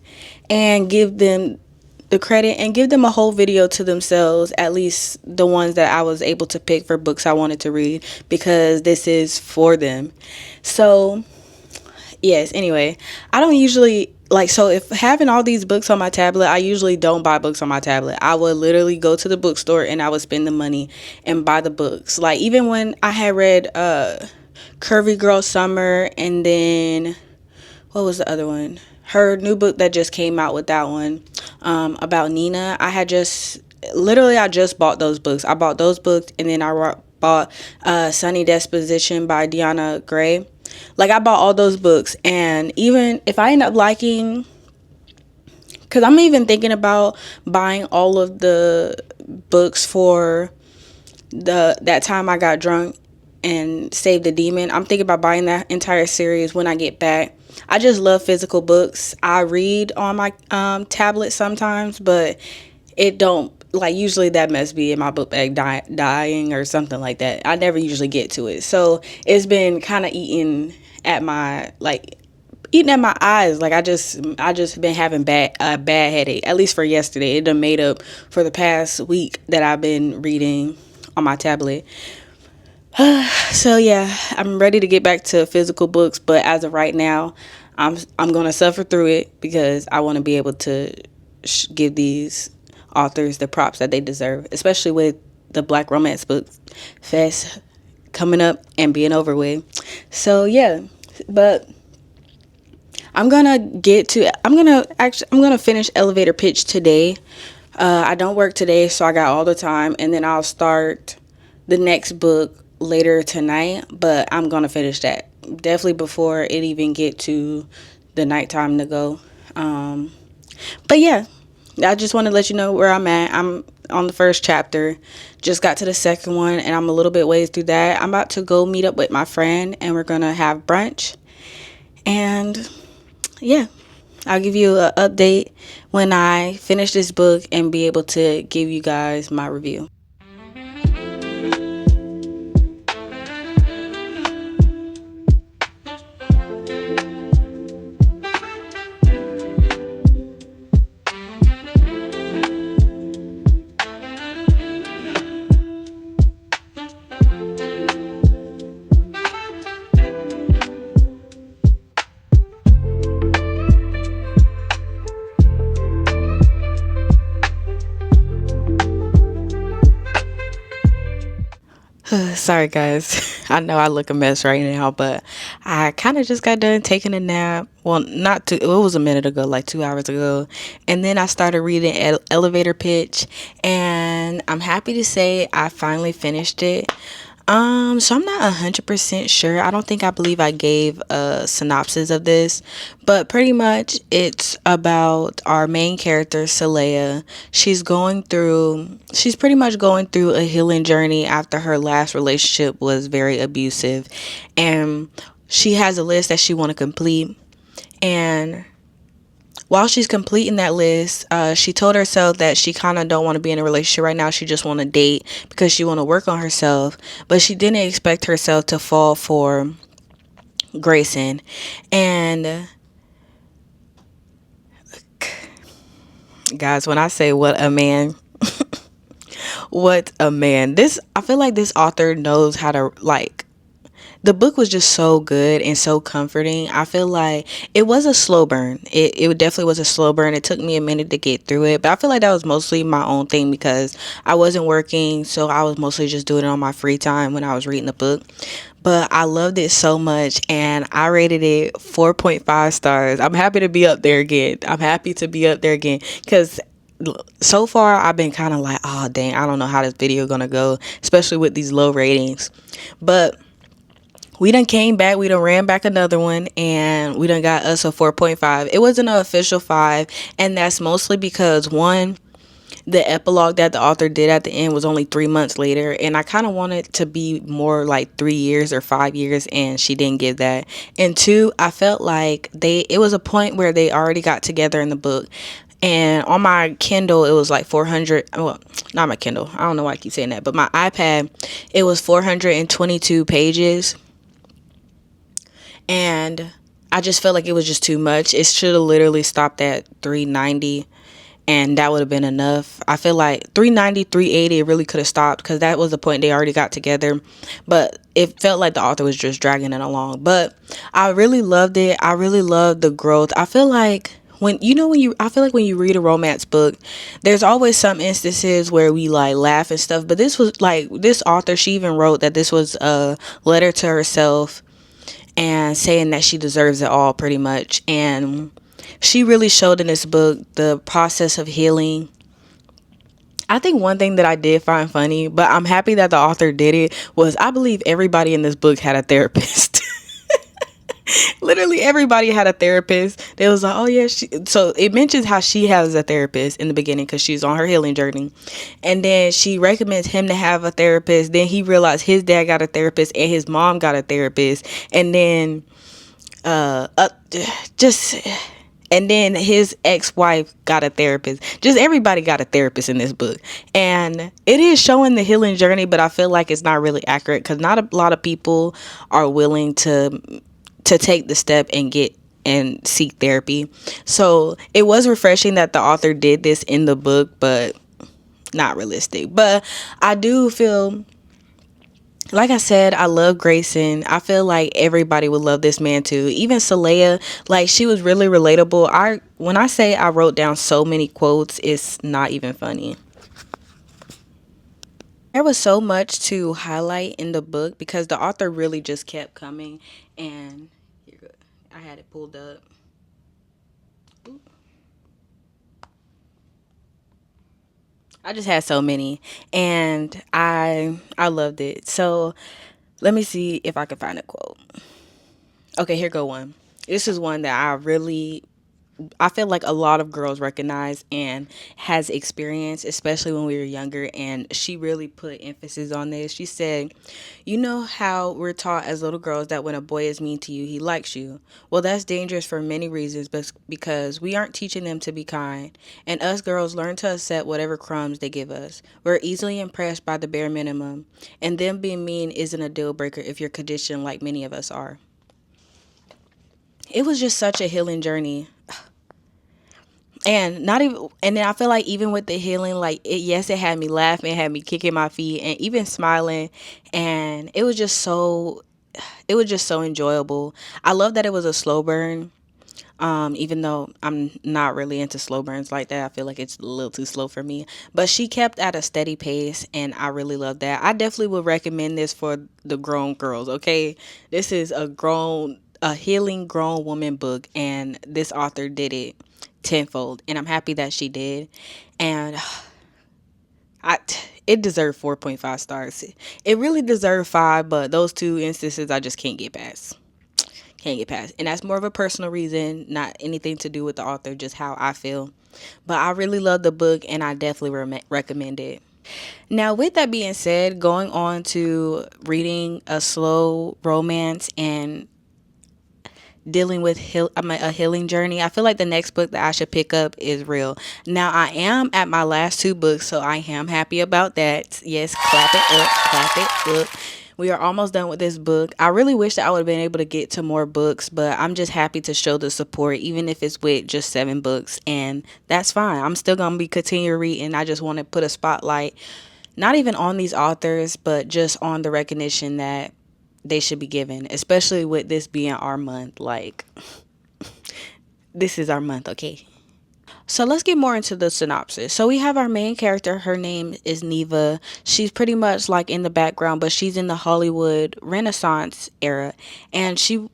and give them the credit and give them a whole video to themselves, at least the ones that I was able to pick for books I wanted to read, because this is for them. So yes, anyway, I don't usually so if having all these books on my tablet, I usually don't buy books on my tablet. I would literally go to the bookstore and I would spend the money and buy the books. Like, even when I had read Curvy Girl Summer, and then what was the other one? Her new book that just came out with that one, about Nina. I just bought those books. I bought those books, and then I bought Sunny Disposition by Deanna Gray. Like, I bought all those books, and even if I end up liking, because I'm even thinking about buying all of the books for that time I got drunk and Save the Demon. I'm thinking about buying that entire series when I get back. I just love physical books. I read on my tablet sometimes, but it don't, usually that must be in my book bag dying or something like that. I never usually get to it. So it's been kind of eating at my eyes. Like, I just been having a bad headache, at least for yesterday. It done made up for the past week that I've been reading on my tablet. So yeah, I'm ready to get back to physical books, but as of right now, I'm gonna suffer through it because I want to be able to give these authors the props that they deserve, especially with the Black Romance Bookfest coming up and being over with. So yeah, but I'm gonna finish Elevator Pitch today. I don't work today, so I got all the time, and then I'll start the next book later tonight, but I'm gonna finish that definitely before it even get to the nighttime to go. But yeah, I just want to let you know where I'm at. I'm on the first chapter, just got to the second one, and I'm a little bit ways through that. I'm about to go meet up with my friend, and we're gonna have brunch, and yeah, I'll give you an update when I finish this book and be able to give you guys my review. Sorry guys, I know I look a mess right now, but I kind of just got done taking a nap. Well, not too, it was a minute ago, like 2 hours ago, and then I started reading Elevator Pitch, and I'm happy to say I finally finished it. So I'm not 100% sure. I believe I gave a synopsis of this, but pretty much it's about our main character, Saleya. She's pretty much going through a healing journey after her last relationship was very abusive, and she has a list that she want to complete, and while she's completing that list, she told herself that she kind of don't want to be in a relationship right now. She just want to date because she want to work on herself. But she didn't expect herself to fall for Grayson. And guys, when I say what a man, what a man. I feel like this author knows how to the book was just so good and so comforting. I feel like it was a slow burn. It definitely was a slow burn. It took me a minute to get through it, but I feel like that was mostly my own thing because I wasn't working, so I was mostly just doing it on my free time when I was reading the book. But I loved it so much, and I rated it 4.5 stars. I'm happy to be up there again. Because so far I've been kind of like, oh dang, I don't know how this video gonna go, especially with these low ratings. But we done came back, we done ran back another one, and we done got us a 4.5. It wasn't an official 5, and that's mostly because one, the epilogue that the author did at the end was only 3 months later, and I kind of wanted to be more like 3 years or 5 years, and she didn't give that. And two, I felt like it was a point where they already got together in the book, and on my Kindle it was like 400, well, not my Kindle, I don't know why I keep saying that, but my iPad, it was 422 pages, and I just felt like it was just too much. It should have literally stopped at 390, and that would have been enough. I feel like 390, 380, it really could have stopped, because that was the point they already got together. But it felt like the author was just dragging it along. But I really loved it. I really loved the growth. I feel like I feel like when you read a romance book, there's always some instances where we like laugh and stuff. But this was like, this author, she even wrote that this was a letter to herself, and saying that she deserves it all, pretty much. And she really showed in this book the process of healing. I think one thing that I did find funny, but I'm happy that the author did it, was I believe everybody in this book had a therapist. Literally everybody had a therapist. They was like, oh yeah, so it mentions how she has a therapist in the beginning because she's on her healing journey, and then she recommends him to have a therapist. Then he realized his dad got a therapist and his mom got a therapist, and then just and then his ex-wife got a therapist. Just everybody got a therapist in this book, and it is showing the healing journey, but I feel like it's not really accurate because not a lot of people are willing to take the step and get and seek therapy. So it was refreshing that the author did this in the book, but not realistic. But I do feel, like I said, I love Grayson. I feel like everybody would love this man too. Even Saleya, like, she was really relatable. When I say I wrote down so many quotes, it's not even funny. There was so much to highlight in the book because the author really just kept coming, and I had it pulled up. I just had so many, and I loved it. So let me see if I can find a quote. Okay, here go one. This is one that I feel like a lot of girls recognize and has experienced, especially when we were younger. And she really put emphasis on this. She said, you know how we're taught as little girls that when a boy is mean to you, he likes you. Well, that's dangerous for many reasons, but because we aren't teaching them to be kind. And us girls learn to accept whatever crumbs they give us. We're easily impressed by the bare minimum. And them being mean isn't a deal breaker if you're conditioned like many of us are. It was just such a healing journey. And not even, and then I feel like even with the healing, like, yes, it had me laughing, it had me kicking my feet and even smiling, and it was just so enjoyable. I love that it was a slow burn. Even though I'm not really into slow burns like that, I feel like it's a little too slow for me. But she kept at a steady pace, and I really love that. I definitely would recommend this for the grown girls. Okay, this is a healing grown woman book, and this author did it tenfold, and I'm happy that she did. And I it deserved 4.5 stars. It really deserved 5, but those two instances I just can't get past. And that's more of a personal reason, not anything to do with the author, just how I feel. But I really love the book, and I definitely recommend it. Now, with that being said, going on to reading a slow romance and dealing with a healing journey, I feel like the next book that I should pick up is Real. Now, I am at my last 2 books, so I am happy about that. Yes, clap it up, clap it up. We are almost done with this book. I really wish that I would have been able to get to more books, but I'm just happy to show the support, even if it's with just 7 books, and that's fine. I'm still going to be continue reading. I just want to put a spotlight, not even on these authors, but just on the recognition that they should be given, especially with this being our month. Like, this is our month, okay? So let's get more into the synopsis. So we have our main character. Her name is Neva. She's pretty much like in the background, but she's in the Hollywood Renaissance era, and she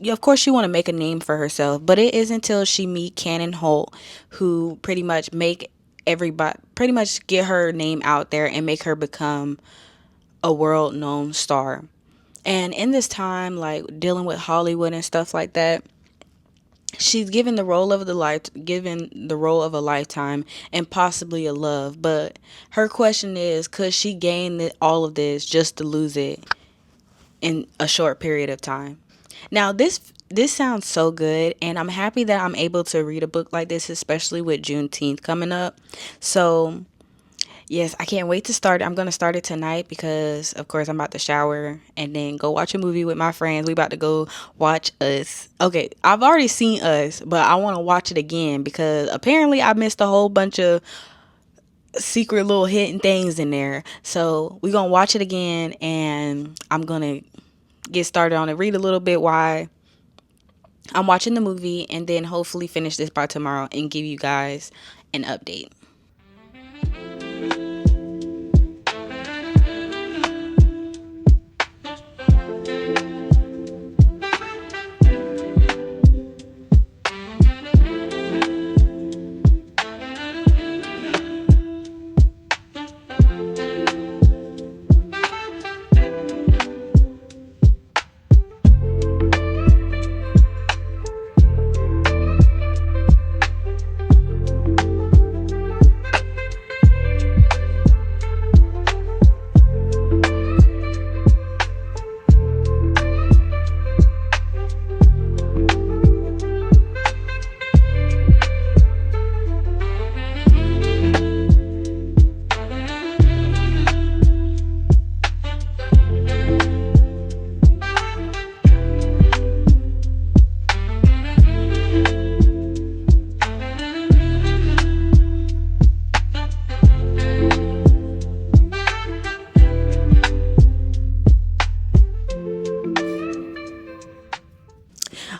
of course she want to make a name for herself, but it is until she meet Cannon Holt, who pretty much make everybody, pretty much get her name out there and make her become a world known star. And in this time, like dealing with Hollywood and stuff like that, she's given the role of a lifetime and possibly a love. But her question is, could she gain all of this just to lose it in a short period of time? Now, this sounds so good, and I'm happy that I'm able to read a book like this, especially with Juneteenth coming up. So yes, I can't wait to start. I'm going to start it tonight because, of course, I'm about to shower and then go watch a movie with my friends. We about to go watch Us. Okay, I've already seen Us, but I want to watch it again because apparently I missed a whole bunch of secret little hidden things in there. So we're going to watch it again, and I'm going to get started on it, read a little bit why I'm watching the movie, and then hopefully finish this by tomorrow and give you guys an update.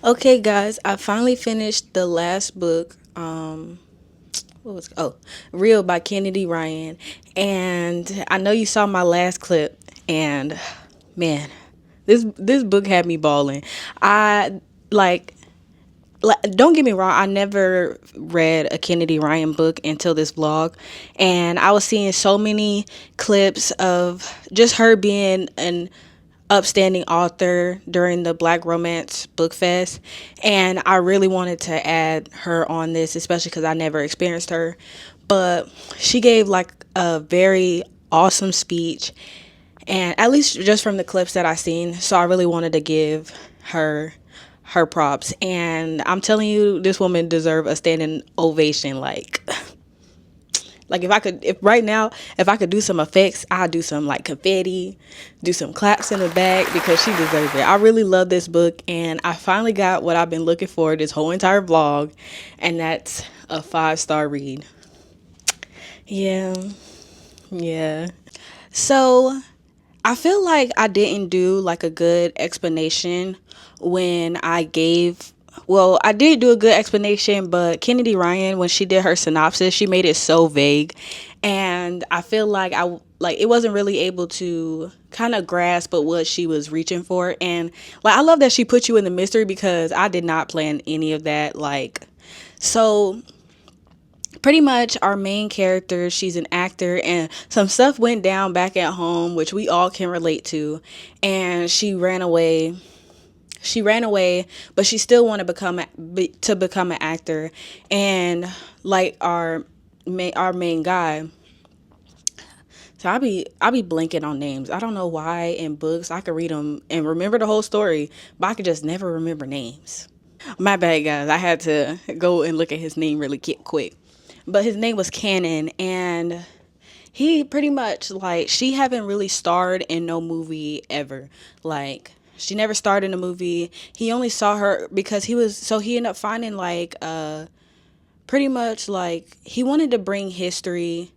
Okay, guys, I finally finished the last book. What was Real by Kennedy Ryan, and I know you saw my last clip, and man, this book had me bawling. I like don't get me wrong, I never read a Kennedy Ryan book until this vlog, and I was seeing so many clips of just her being an upstanding author during the Black Romance Bookfest, and I really wanted to add her on this, especially because I never experienced her. But she gave like a very awesome speech, and at least just from the clips that I seen, so I really wanted to give her props. And I'm telling you, this woman deserves a standing ovation. Like if right now, if I could do some effects, I'd do some like confetti, do some claps in the back because she deserves it. I really love this book, and I finally got what I've been looking for this whole entire vlog, and that's a 5-star read. Yeah, yeah. So I feel like I didn't do like a good explanation when I gave. Well, I did do a good explanation, but Kennedy Ryan, when she did her synopsis, she made it so vague, and I feel like it wasn't really able to kind of grasp at what she was reaching for. And like I love that she put you in the mystery because I did not plan any of that. So pretty much our main character, she's an actor, and some stuff went down back at home which we all can relate to, and she ran away, but she still wanted to become an actor. And like our main guy, so I be blanking on names. I don't know why. In books I could read them and remember the whole story, but I could just never remember names. My bad, guys. I had to go and look at his name really quick. But his name was Cannon, and he pretty much, like, she haven't really starred in no movie ever. Like, she never starred in a movie. He only saw her because he ended up finding, like, pretty much, like, he wanted to bring history,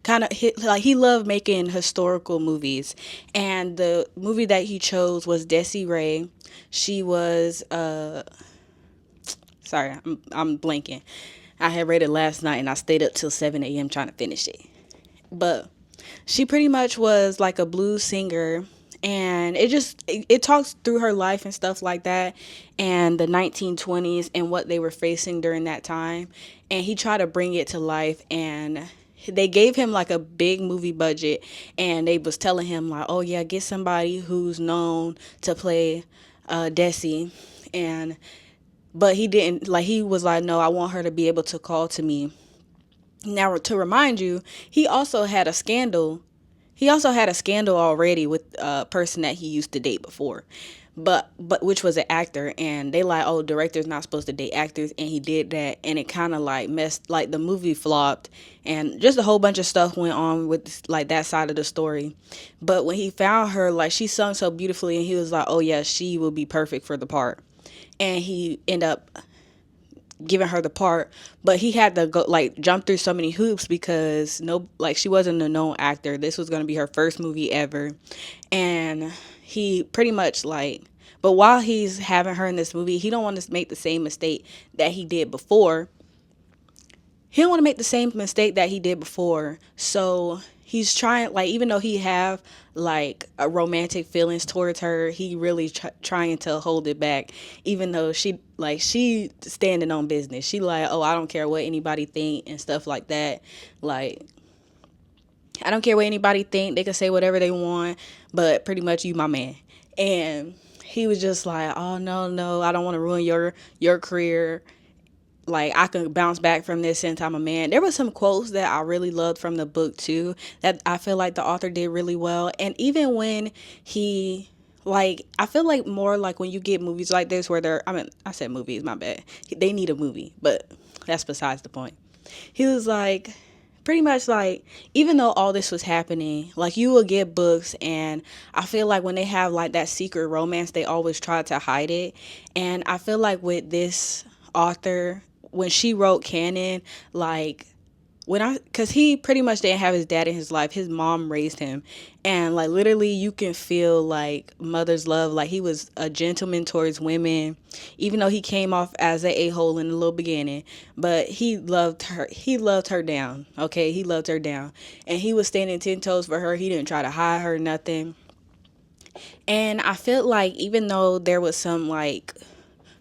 kind of, like, he loved making historical movies. And the movie that he chose was Desiree. She was, sorry, I'm blanking. I had read it last night and I stayed up till 7 a.m. trying to finish it. But she pretty much was like a blues singer, and it talks through her life and stuff like that, and the 1920s and what they were facing during that time. And he tried to bring it to life, and they gave him like a big movie budget, and they was telling him like, oh yeah, get somebody who's known to play Desi. And but he didn't, like, he was like, no, I want her to be able to call to me. Now, to remind you, he also had a scandal. He also had a scandal already with a person that he used to date before, but which was an actor, and they like, oh, director's not supposed to date actors, and he did that, and it kind of like messed, like the movie flopped, and just a whole bunch of stuff went on with like that side of the story. But when he found her, like, she sung so beautifully, and he was like, oh yeah, she will be perfect for the part, and he ended up giving her the part. But he had to go, like, jump through so many hoops because no, like, she wasn't a known actor. This was going to be her first movie ever, and he pretty much like, but while he's having her in this movie, he don't want to make the same mistake that he did before. He don't want to make the same mistake that he did before. So he's trying, like, even though he have like a romantic feelings towards her, he really trying to hold it back. Even though she standing on business. She like, oh, I don't care what anybody think and stuff like that. Like, I don't care what anybody think. They can say whatever they want, but pretty much you my man. And he was just like, oh no, I don't want to ruin your career. Like, I can bounce back from this since I'm a man. There were some quotes that I really loved from the book too, that I feel like the author did really well. And even when he, like, I feel like more like when you get movies like this where I said movies, my bad. They need a movie, but that's besides the point. He was like, pretty much like, even though all this was happening, like, you will get books, and I feel like when they have like that secret romance, they always try to hide it. And I feel like with this author, when she wrote canon, like, because he pretty much didn't have his dad in his life. His mom raised him, and like literally you can feel like mother's love. Like, he was a gentleman towards women, even though he came off as an a-hole in the little beginning. But he loved her down. Okay, he loved her down, and he was standing 10 toes for her. He didn't try to hide her, nothing. And I felt like, even though there was some, like,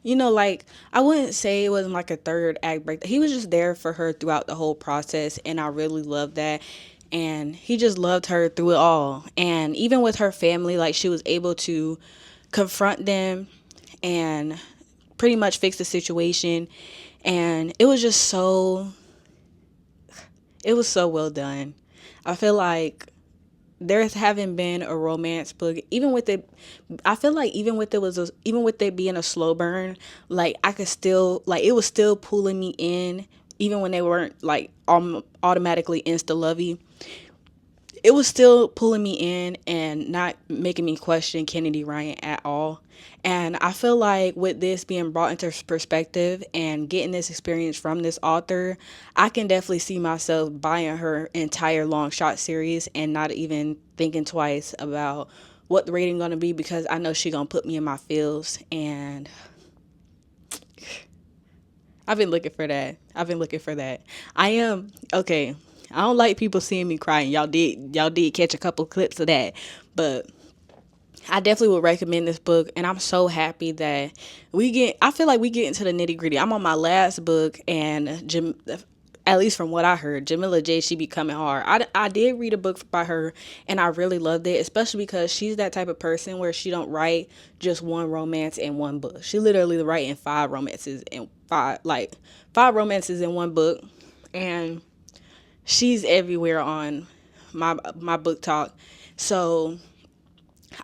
like, I wouldn't say it was like a third act break. He was just there for her throughout the whole process, and I really loved that. And he just loved her through it all. And even with her family, like, she was able to confront them and pretty much fix the situation. And it was so well done. I feel like there haven't been a romance book, even with it, I feel like even with it being a slow burn, like, I could still, like, it was still pulling me in, even when they weren't like automatically insta lovey. It was still pulling me in and not making me question Kennedy Ryan at all. And I feel like with this being brought into perspective and getting this experience from this author, I can definitely see myself buying her entire long shot series and not even thinking twice about what the rating going to be, because I know she going to put me in my feels. And I've been looking for that. I am okay. I don't like people seeing me crying. Y'all did catch a couple clips of that, but I definitely would recommend this book. And I'm so happy that I feel like we get into the nitty gritty. I'm on my last book, and at least from what I heard, Jamila J, she be coming hard. I did read a book by her, and I really loved it, especially because she's that type of person where she don't write just one romance in one book. She literally writing five romances in one book, and she's everywhere on my book talk. So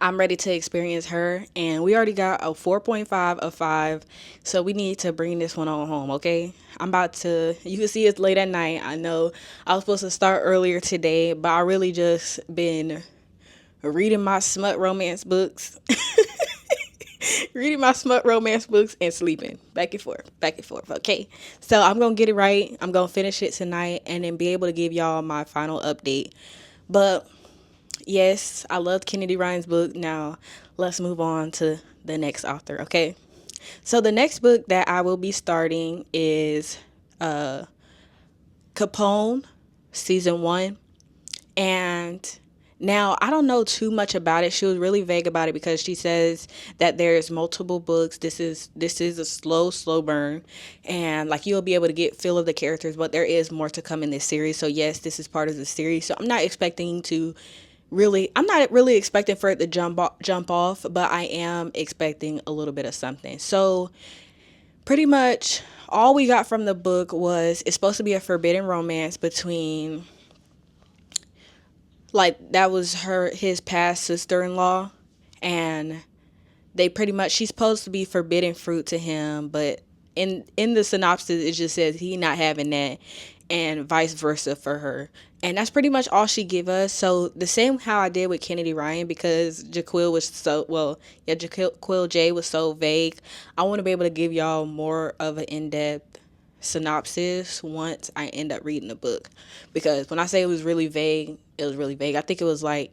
I'm ready to experience her, and we already got a 4.5 of 5, so we need to bring this one on home, okay? You can see it's late at night. I know I was supposed to start earlier today, but I really just been reading my smut romance books. Reading my smut romance books and sleeping back and forth, okay? So I'm going to get it right. I'm going to finish it tonight and then be able to give y'all my final update. But yes, I loved Kennedy Ryan's book. Now let's move on to the next author, okay? So the next book that I will be starting is Capone, Season 1. And Now, I don't know too much about it. She was really vague about it because she says that there's multiple books. This is a slow burn, and like you'll be able to get feel of the characters, but there is more to come in this series. So yes, this is part of the series. So I'm not really expecting for it to jump off, but I am expecting a little bit of something. So pretty much all we got from the book was it's supposed to be a forbidden romance between, like, that was his past sister-in-law, and they pretty much, she's supposed to be forbidden fruit to him, but in the synopsis it just says he not having that, and vice versa for her. And that's pretty much all she give us. So the same how I did with Kennedy Ryan, because Jaquil J was so vague, I want to be able to give y'all more of an in-depth synopsis once I end up reading the book. Because when I say it was really vague, it was really vague. I think it was like,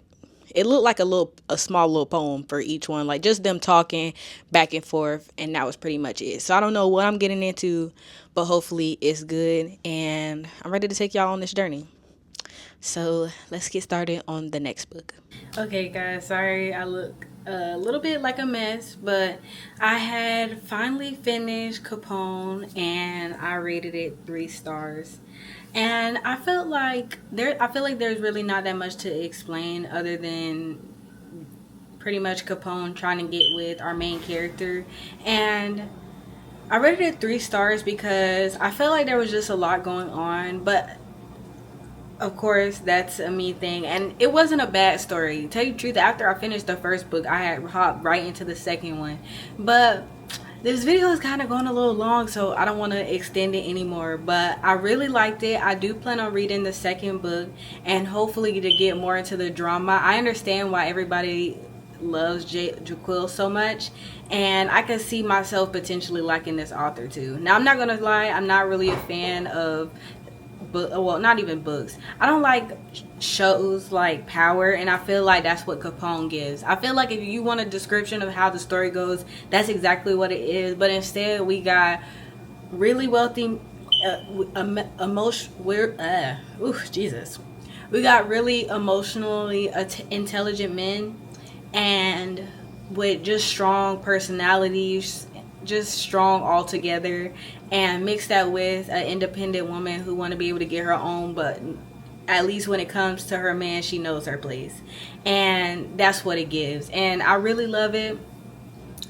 it looked like a small little poem for each one, like just them talking back and forth, and that was pretty much it. So I don't know what I'm getting into, but hopefully it's good, and I'm ready to take y'all on this journey. So let's get started on the next book. Okay, guys, sorry I look a little bit like a mess, but I had finally finished Capone, and I rated it 3 stars. And I feel like there's really not that much to explain other than pretty much Capone trying to get with our main character. And I rated it 3 stars because I felt like there was just a lot going on, but of course that's a me thing, and it wasn't a bad story. To tell you the truth, after I finished the first book, I had hopped right into the second one. But this video is kind of going a little long, so I don't want to extend it anymore. But I really liked it. I do plan on reading the second book, and hopefully to get more into the drama. I understand why everybody loves Jaquil so much, and I can see myself potentially liking this author too. Now, I'm not gonna lie, I'm not really a fan of not even books. I don't like shows like Power, and I feel like that's what Capone gives. I feel like if you want a description of how the story goes, that's exactly what it is. But instead, we got really wealthy, we got really emotionally intelligent men, and with just strong personalities, just strong altogether, and mix that with an independent woman who want to be able to get her own, but at least when it comes to her man, she knows her place. And that's what it gives, and I really love it.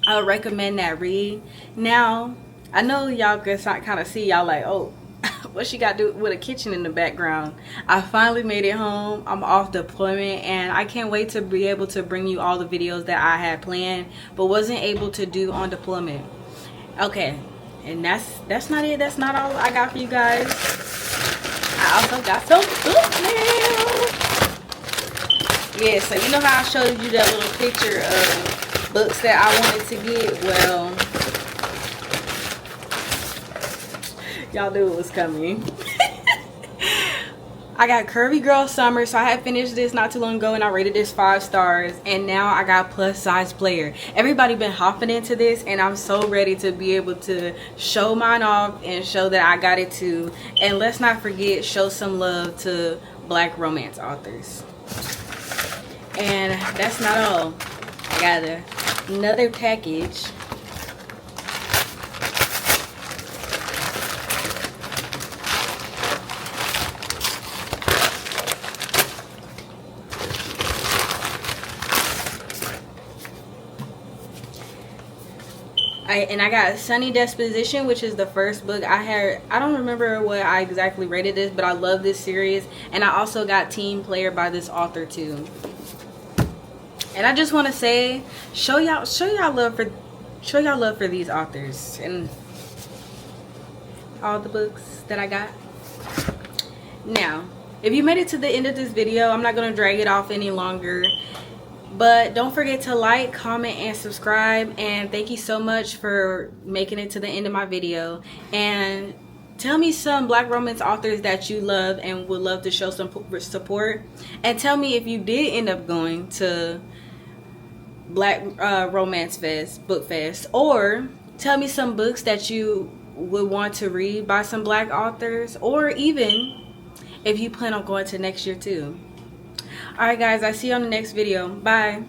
I would recommend that read. Now, I know y'all can kind of see, y'all like, oh, what she got to do with a kitchen in the background. I finally made it home. I'm off deployment, and I can't wait to be able to bring you all the videos that I had planned but wasn't able to do on deployment. Okay, and that's not it. That's not all I got for you guys. I also got some book mail. Yeah, so you know how I showed you that little picture of books that I wanted to get? Well, y'all knew it was coming. I got Curvy Girl Summer, so I had finished this not too long ago, and I rated this 5 stars, and now I got Plus Size Player. Everybody been hopping into this, and I'm so ready to be able to show mine off and show that I got it too. And let's not forget, show some love to Black romance authors. And that's not all. I got another package. I got Sunny Disposition, which is the first book I had. I don't remember what I exactly rated this, but I love this series. And I also got Team Player by this author too. And I just want to say, show y'all love for these authors and all the books that I got. Now, if you made it to the end of this video, I'm not going to drag it off any longer. But don't forget to like, comment, and subscribe. And thank you so much for making it to the end of my video. And tell me some Black romance authors that you love and would love to show some support. And tell me if you did end up going to Black Romance Bookfest. Or tell me some books that you would want to read by some Black authors. Or even if you plan on going to next year too. All right, guys, I see you on the next video. Bye.